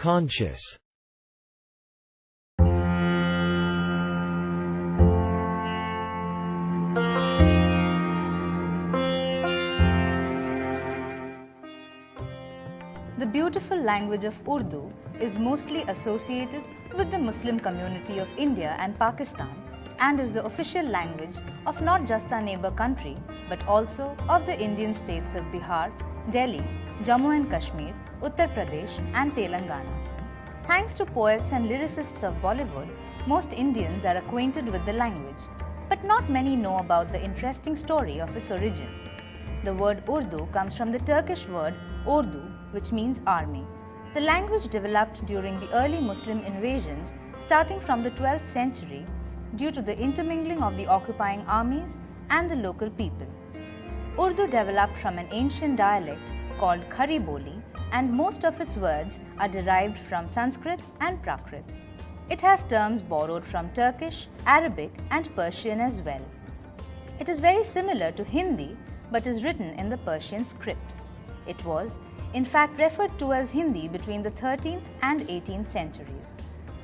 Conscious. The beautiful language of Urdu is mostly associated with the Muslim community of India and Pakistan and is the official language of not just our neighbor country but also of the Indian states of Bihar, Delhi, Jammu and Kashmir, Uttar Pradesh and Telangana. Thanks to poets and lyricists of Bollywood, most Indians are acquainted with the language, but not many know about the interesting story of its origin. The word Urdu comes from the Turkish word ordu, which means army. The language developed during the early Muslim invasions starting from the 12th century due to the intermingling of the occupying armies and the local people. Urdu developed from an ancient dialect called Khari Boli, and most of its words are derived from Sanskrit and Prakrit. It has terms borrowed from Turkish, Arabic and Persian as well. It is very similar to Hindi but is written in the Persian script. It was, in fact, referred to as Hindi between the 13th and 18th centuries.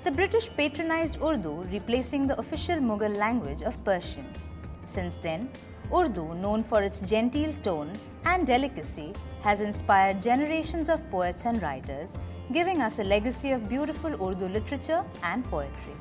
The British patronized Urdu, replacing the official Mughal language of Persian. Since then, Urdu, known for its genteel tone and delicacy, has inspired generations of poets and writers, giving us a legacy of beautiful Urdu literature and poetry.